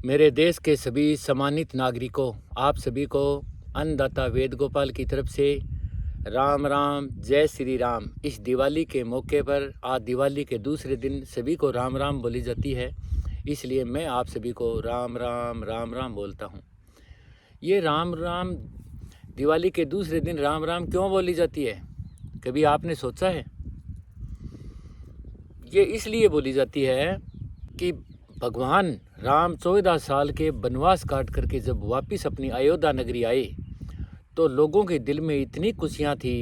मेरे देश के सभी सम्मानित नागरिकों, आप सभी को अन्नदाता वेद गोपाल की तरफ से राम राम, जय श्री राम। इस दिवाली के मौके पर आज दिवाली के दूसरे दिन सभी को राम राम बोली जाती है, इसलिए मैं आप सभी को राम राम राम राम बोलता हूँ। ये राम राम दिवाली के दूसरे दिन राम राम क्यों बोली जाती है, कभी आपने सोचा है? ये इसलिए बोली जाती है कि भगवान राम 14 साल के वनवास काट करके जब वापस अपनी अयोध्या नगरी आए तो लोगों के दिल में इतनी खुशियाँ थी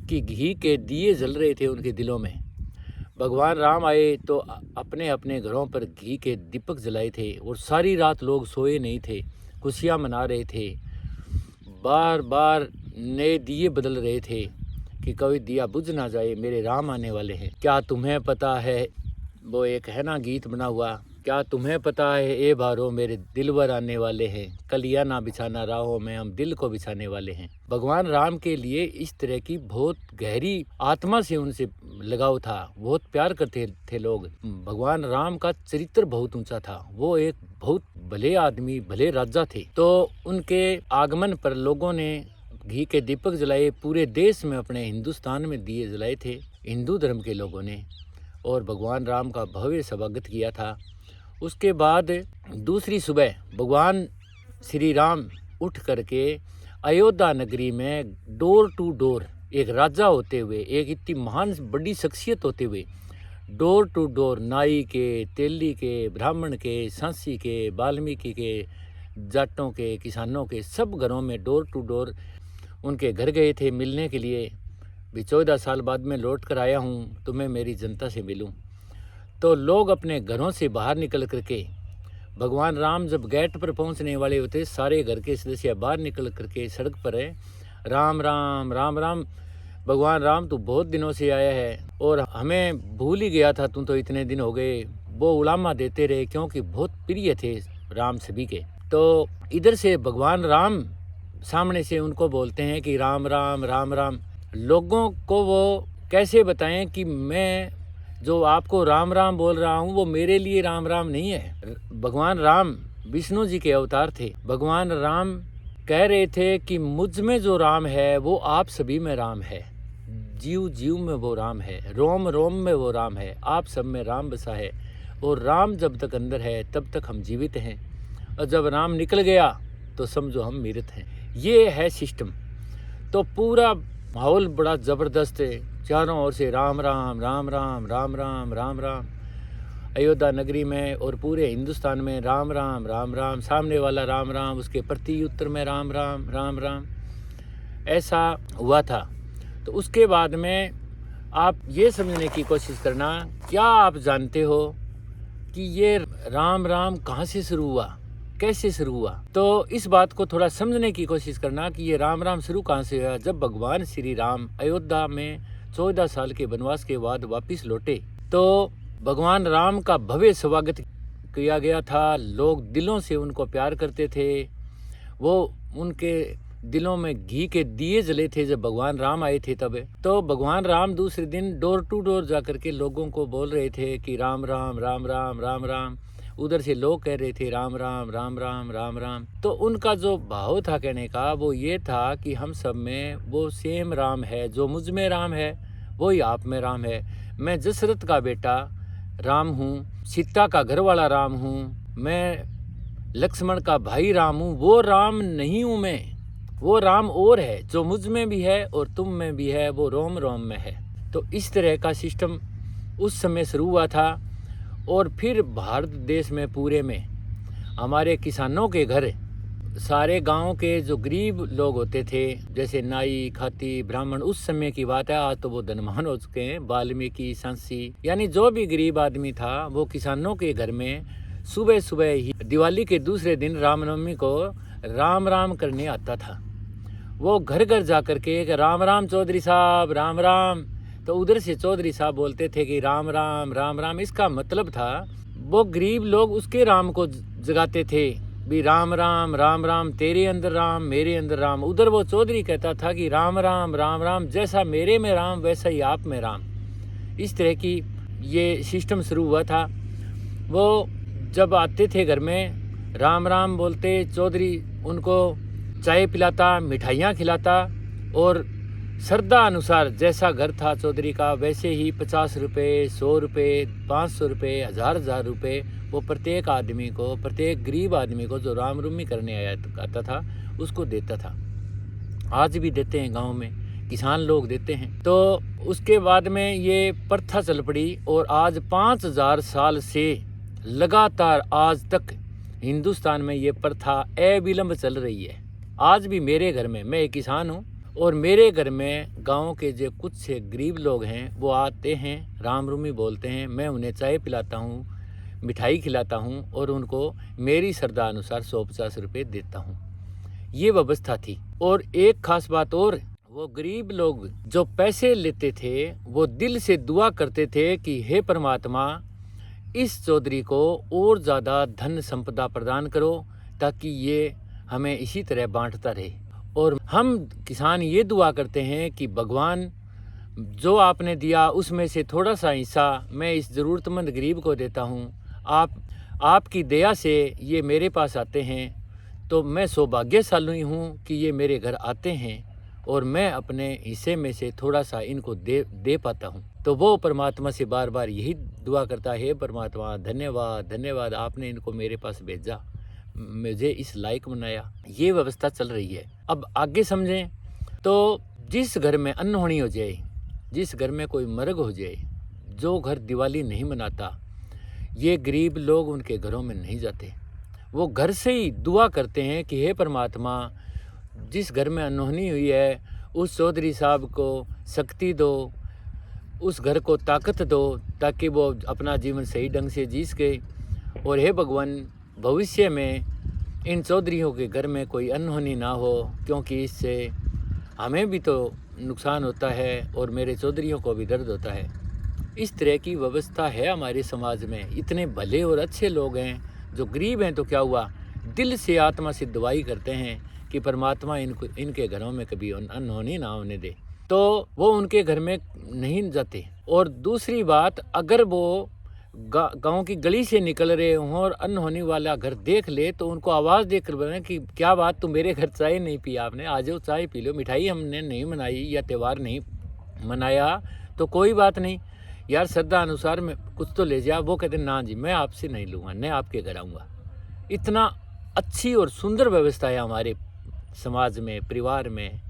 कि घी के दिए जल रहे थे उनके दिलों में। भगवान राम आए तो अपने अपने घरों पर घी के दीपक जलाए थे और सारी रात लोग सोए नहीं थे, खुशियाँ मना रहे थे। बार बार नए दिए बदल रहे थे कि कभी दिया बुझ ना जाए, मेरे राम आने वाले हैं। क्या तुम्हें पता है, वो एक है ना गीत बना हुआ, क्या तुम्हें पता है ए भारो मेरे दिलवर आने वाले हैं, कलिया ना बिछाना राहों में हम दिल को बिछाने वाले हैं। भगवान राम के लिए इस तरह की बहुत गहरी आत्मा से उनसे लगाव था, बहुत प्यार करते थे लोग। भगवान राम का चरित्र बहुत ऊंचा था, वो एक बहुत भले आदमी, भले राजा थे। तो उनके आगमन पर लोगों ने घी के दीपक जलाए, पूरे देश में अपने हिंदुस्तान में दिए जलाए थे हिंदू धर्म के लोगों ने, और भगवान राम का भव्य स्वागत किया था। उसके बाद दूसरी सुबह भगवान श्री राम उठ करके अयोध्या नगरी में डोर टू डोर, एक राजा होते हुए, एक इतनी महान बड़ी शख्सियत होते हुए, डोर टू डोर नाई के, तेली के, ब्राह्मण के, सांसी के, वाल्मीकि के, जाटों के, किसानों के, सब घरों में डोर टू डोर उनके घर गए थे मिलने के लिए। भी 14 साल बाद मैं लौट कर आया हूँ तो मैं मेरी जनता से मिलूँ। तो लोग अपने घरों से बाहर निकल करके, भगवान राम जब गेट पर पहुँचने वाले होते, सारे घर के सदस्य बाहर निकल करके सड़क पर है, राम राम राम राम, भगवान राम तू बहुत दिनों से आया है और हमें भूल ही गया था, तू तो इतने दिन हो गए। वो उलामा देते रहे क्योंकि बहुत प्रिय थे राम सभी के। तो इधर से भगवान राम सामने से उनको बोलते हैं कि राम राम राम राम। लोगों को वो कैसे बताएं कि मैं जो आपको राम राम बोल रहा हूँ वो मेरे लिए राम राम नहीं है। भगवान राम विष्णु जी के अवतार थे। भगवान राम कह रहे थे कि मुझ में जो राम है वो आप सभी में राम है, जीव जीव में वो राम है, रोम रोम में वो राम है, आप सब में राम बसा है। और राम जब तक अंदर है तब तक हम जीवित हैं, और जब राम निकल गया तो समझो हम मृत हैं। ये है सिस्टम। तो पूरा माहौल बड़ा ज़बरदस्त है, चारों ओर से राम राम राम राम राम राम राम राम, अयोध्या नगरी में और पूरे हिंदुस्तान में राम राम राम राम, सामने वाला राम राम, उसके प्रति उत्तर में राम राम राम राम, ऐसा हुआ था। तो उसके बाद में आप ये समझने की कोशिश करना, क्या आप जानते हो कि ये राम राम कहाँ से शुरू हुआ, कैसे शुरू हुआ? तो इस बात को थोड़ा समझने की कोशिश करना कि ये राम राम शुरू कहाँ से हुआ। जब भगवान श्री राम अयोध्या में 14 साल के वनवास के बाद वापस लौटे तो भगवान राम का भव्य स्वागत किया गया था। लोग दिलों से उनको प्यार करते थे, वो उनके दिलों में घी के दिए जले थे जब भगवान राम आए थे तब। तो भगवान राम दूसरे दिन डोर टू डोर जा करके लोगों को बोल रहे थे कि राम राम राम राम राम राम। उधर से लोग कह रहे थे राम राम राम राम राम राम। तो उनका जो भाव था कहने का वो ये था कि हम सब में वो सेम राम है, जो मुझ में राम है वही आप में राम है। मैं दशरथ का बेटा राम हूँ, सीता का घर वाला राम हूँ, मैं लक्ष्मण का भाई राम हूँ, वो राम नहीं हूँ मैं, वो राम और है जो मुझ में भी है और तुम में भी है, वो रोम रोम में है। तो इस तरह का सिस्टम उस समय शुरू हुआ था। और फिर भारत देश में पूरे में हमारे किसानों के घर, सारे गांव के जो गरीब लोग होते थे, जैसे नाई, खाती, ब्राह्मण, उस समय की बात है, आज तो वो धनवान हो चुके हैं, वाल्मीकि, सांसी, यानी जो भी गरीब आदमी था वो किसानों के घर में सुबह सुबह ही दिवाली के दूसरे दिन रामनवमी को राम राम करने आता था। वो घर घर जा करके राम राम चौधरी साहब राम राम। तो उधर से चौधरी साहब बोलते थे कि राम राम राम राम। इसका मतलब था वो गरीब लोग उसके राम को जगाते थे भी राम राम राम राम, तेरे अंदर राम मेरे अंदर राम। उधर वो चौधरी कहता था कि राम राम राम राम, जैसा मेरे में राम वैसा ही आप में राम। इस तरह की ये सिस्टम शुरू हुआ था। वो जब आते थे घर में राम राम बोलते, चौधरी उनको चाय पिलाता, मिठाइयाँ खिलाता और श्रद्धा अनुसार जैसा घर था चौधरी का वैसे ही 50 रुपये, 100 रुपये, 500 रुपये, 1000 रुपये वो प्रत्येक आदमी को, प्रत्येक गरीब आदमी को जो रामरुमी करने आता था उसको देता था। आज भी देते हैं, गांव में किसान लोग देते हैं। तो उसके बाद में ये प्रथा चल पड़ी और आज 5000 साल से लगातार आज तक हिंदुस्तान में ये प्रथा अविलंब चल रही है। आज भी मेरे घर में, मैं एक किसान हूँ और मेरे घर में गांव के जो कुछ से गरीब लोग हैं वो आते हैं, रामरुमी बोलते हैं, मैं उन्हें चाय पिलाता हूँ, मिठाई खिलाता हूँ और उनको मेरी श्रद्धा अनुसार 150 रुपये देता हूँ। ये व्यवस्था थी। और एक खास बात और, वो गरीब लोग जो पैसे लेते थे वो दिल से दुआ करते थे कि हे परमात्मा इस चौधरी को और ज़्यादा धन संपदा प्रदान करो ताकि ये हमें इसी तरह बांटता रहे। और हम किसान ये दुआ करते हैं कि भगवान जो आपने दिया उसमें से थोड़ा सा हिस्सा मैं इस ज़रूरतमंद गरीब को देता हूँ। आपकी दया से ये मेरे पास आते हैं तो मैं सौभाग्यशाली हूँ कि ये मेरे घर आते हैं और मैं अपने हिस्से में से थोड़ा सा इनको दे पाता हूँ। तो वो परमात्मा से बार बार यही दुआ करता है, परमात्मा धन्यवाद धन्यवाद, आपने इनको मेरे पास भेजा, मुझे इस लायक बनाया। ये व्यवस्था चल रही है। अब आगे समझें तो जिस घर में अनहोनी हो जाए, जिस घर में कोई मर्ग हो जाए, जो घर दिवाली नहीं मनाता, ये गरीब लोग उनके घरों में नहीं जाते। वो घर से ही दुआ करते हैं कि हे परमात्मा जिस घर में अनहोनी हुई है उस चौधरी साहब को शक्ति दो, उस घर को ताकत दो ताकि वो अपना जीवन सही ढंग से जी सके। और हे भगवान भविष्य में इन चौधरियों के घर में कोई अनहोनी ना हो, क्योंकि इससे हमें भी तो नुकसान होता है और मेरे चौधरियों को भी दर्द होता है। इस तरह की व्यवस्था है हमारे समाज में। इतने भले और अच्छे लोग हैं, जो गरीब हैं तो क्या हुआ, दिल से आत्मा से दुआई करते हैं कि परमात्मा इनके घरों में कभी अनहोनी ना होने दे, तो वो उनके घर में नहीं जाते। और दूसरी बात, अगर वो गांव की गली से निकल रहे हों और अनहोनी वाला घर देख ले तो उनको आवाज़ देकर बोलें कि क्या बात, तुम मेरे घर चाय नहीं पी आपने, आ जाओ चाय पी लो, मिठाई हमने नहीं मनाई या त्यौहार नहीं मनाया तो कोई बात नहीं यार, श्रद्धा अनुसार में कुछ तो ले जा। वो कहते ना जी मैं आपसे नहीं लूँगा, मैं आपके घर आऊँगा। इतना अच्छी और सुंदर व्यवस्था है हमारे समाज में, परिवार में।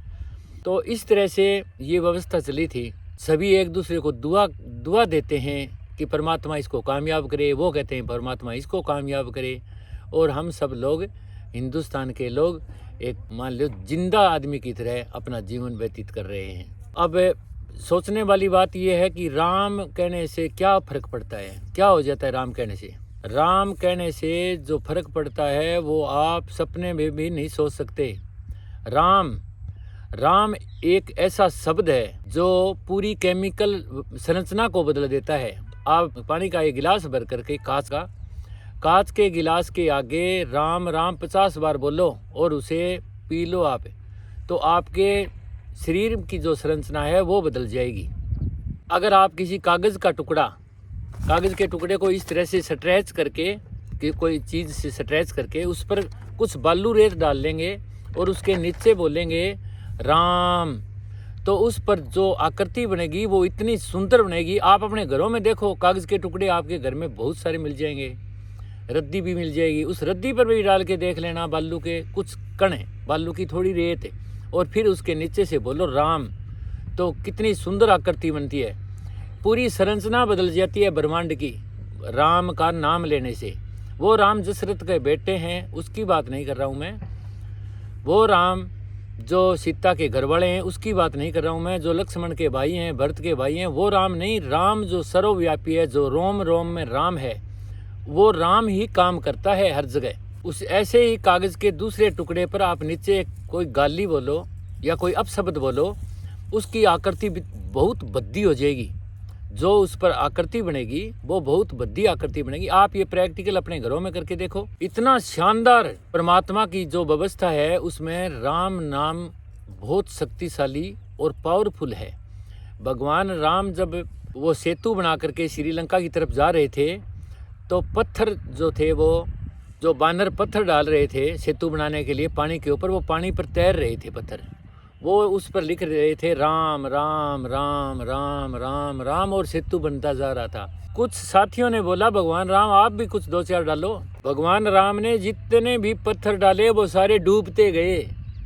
तो इस तरह से ये व्यवस्था चली थी। सभी एक दूसरे को दुआ देते हैं कि परमात्मा इसको कामयाब करे, वो कहते हैं परमात्मा इसको कामयाब करे। और हम सब लोग, हिंदुस्तान के लोग, एक मान लो जिंदा आदमी की तरह अपना जीवन व्यतीत कर रहे हैं। अब सोचने वाली बात यह है कि राम कहने से क्या फ़र्क पड़ता है, क्या हो जाता है राम कहने से। राम कहने से जो फ़र्क पड़ता है वो आप सपने में भी नहीं सोच सकते। राम एक ऐसा शब्द है जो पूरी केमिकल संरचना को बदल देता है। आप पानी का एक गिलास भर करके कांच के गिलास के आगे राम राम 50 बार बोलो और उसे पी लो आप, तो आपके शरीर की जो संरचना है वो बदल जाएगी। अगर आप किसी कागज़ के टुकड़े को इस तरह से स्ट्रेच करके, कि कोई चीज़ से स्ट्रेच करके उस पर कुछ बालू रेत डाल लेंगे और उसके नीचे बोलेंगे राम, तो उस पर जो आकृति बनेगी वो इतनी सुंदर बनेगी। आप अपने घरों में देखो, कागज़ के टुकड़े आपके घर में बहुत सारे मिल जाएंगे, रद्दी भी मिल जाएगी, उस रद्दी पर भी डाल के देख लेना बालू के कुछ कण है, बालू की थोड़ी रेत है, और फिर उसके नीचे से बोलो राम, तो कितनी सुंदर आकृति बनती है। पूरी संरचना बदल जाती है ब्रह्मांड की राम का नाम लेने से। वो राम दशरथ के बेटे हैं उसकी बात नहीं कर रहा हूँ मैं, वो राम जो सीता के घर वाले हैं उसकी बात नहीं कर रहा हूँ मैं, जो लक्ष्मण के भाई हैं, भरत के भाई हैं, वो राम नहीं। राम जो सर्वव्यापी है, जो रोम रोम में राम है, वो राम ही काम करता है हर जगह। उस ऐसे ही कागज़ के दूसरे टुकड़े पर आप नीचे कोई गाली बोलो या कोई अपशब्द बोलो, उसकी आकृति बहुत भद्दी हो जाएगी। जो उस पर आकृति बनेगी वो बहुत भद्दी आकृति बनेगी। आप ये प्रैक्टिकल अपने घरों में करके देखो। इतना शानदार परमात्मा की जो व्यवस्था है उसमें राम नाम बहुत शक्तिशाली और पावरफुल है। भगवान राम जब वो सेतु बना करके श्रीलंका की तरफ जा रहे थे तो पत्थर जो थे, वो जो बानर पत्थर डाल रहे थे सेतु बनाने के लिए पानी के ऊपर, वो पानी पर तैर रहे थे पत्थर, वो उस पर लिख रहे थे राम राम राम राम राम राम, और सेतु बनता जा रहा था। कुछ साथियों ने बोला भगवान राम आप भी कुछ 2-4 डालो। भगवान राम ने जितने भी पत्थर डाले वो सारे डूबते गए।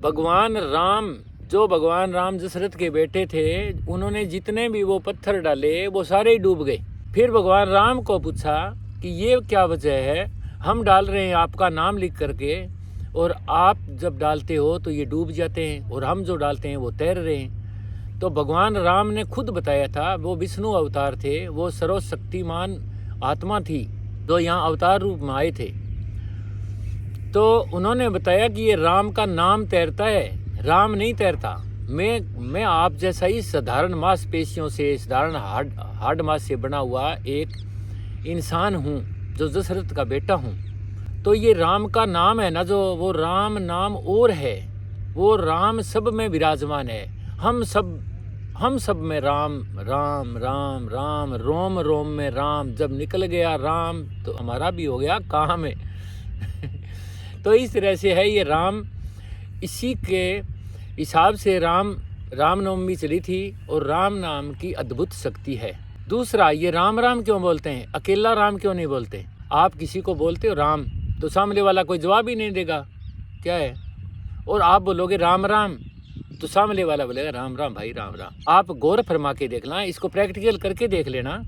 भगवान राम, जो भगवान राम दशरथ के बेटे थे, उन्होंने जितने भी वो पत्थर डाले वो सारे ही डूब गए। फिर भगवान राम को पूछा कि ये क्या वजह है, हम डाल रहे हैं आपका नाम लिख करके, और आप जब डालते हो तो ये डूब जाते हैं, और हम जो डालते हैं वो तैर रहे हैं। तो भगवान राम ने खुद बताया था, वो विष्णु अवतार थे, वो सर्वशक्तिमान आत्मा थी जो यहाँ अवतार रूप में आए थे। तो उन्होंने बताया कि ये राम का नाम तैरता है, राम नहीं तैरता। मैं आप जैसा ही साधारण मांसपेशियों से, साधारण हार्ड मांस से बना हुआ एक इंसान हूँ, जो दशरथ का बेटा हूँ। तो ये राम का नाम है ना, जो वो राम नाम और है, वो राम सब में विराजमान है। हम सब में राम राम राम राम, रोम रोम में राम। जब निकल गया राम तो हमारा भी हो गया काम है। तो इस तरह से है ये राम। इसी के हिसाब से रामनवमी चली थी, और राम नाम की अद्भुत शक्ति है। दूसरा, ये राम राम क्यों बोलते हैं, अकेला राम क्यों नहीं बोलते? आप किसी को बोलते हो राम तो सामने वाला कोई जवाब ही नहीं देगा, क्या है? और आप बोलोगे राम राम तो सामने वाला बोलेगा राम राम भाई राम राम। आप गौर फरमा के देखना, इसको प्रैक्टिकल करके देख लेना।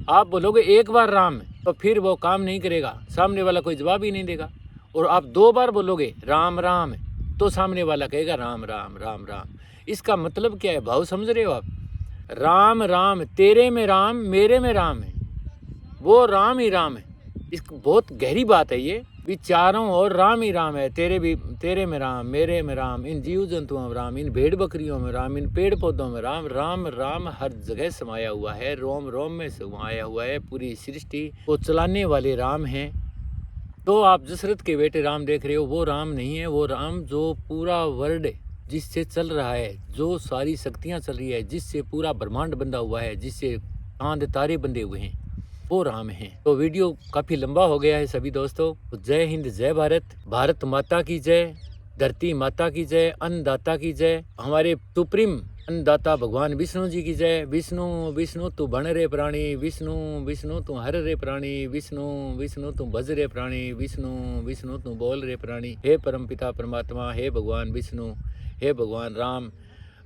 आप बोलोगे एक बार राम तो फिर वो काम नहीं करेगा, सामने वाला कोई जवाब ही नहीं देगा। और आप 2 बार बोलोगे राम राम तो सामने वाला कहेगा राम राम राम राम। इसका मतलब क्या है, भाव समझ रहे हो आप? राम राम, तेरे में राम मेरे में राम है, वो राम ही राम है। इस बहुत गहरी बात है ये। विचारों और राम ही राम है, तेरे में राम मेरे में राम, इन जीव जंतुओं में राम, इन भेड़ बकरियों में राम, इन पेड़ पौधों में राम। राम राम हर जगह समाया हुआ है, रोम रोम में समाया हुआ है। पूरी सृष्टि को चलाने वाले राम हैं। तो आप दशरथ के बेटे राम देख रहे हो, वो राम नहीं है। वो राम जो पूरा वर्ल्ड जिससे चल रहा है, जो सारी शक्तियाँ चल रही है, जिससे पूरा ब्रह्मांड बंधा हुआ है, जिससे चांद तारे बंधे हुए हैं, वो राम है। तो वीडियो काफ़ी लंबा हो गया है सभी दोस्तों। तो जय हिंद, जय भारत। भारत माता की जय, धरती माता की जय, अन्नदाता की जय, हमारे सुप्रीम अन्नदाता भगवान विष्णु जी की जय। विष्णु विष्णु तू बन रे प्राणी, विष्णु विष्णु तू हर रे प्राणी, विष्णु विष्णु तू भज रे प्राणी, विष्णु विष्णु तू बोल रे प्राणी। हे परमपिता परमात्मा, हे भगवान विष्णु, हे भगवान राम,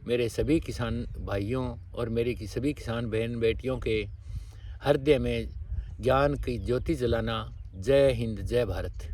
मेरे सभी किसान भाइयों और मेरी सभी किसान बहन बेटियों के हृदय में ज्ञान की ज्योति जलाना। जय हिंद, जय भारत।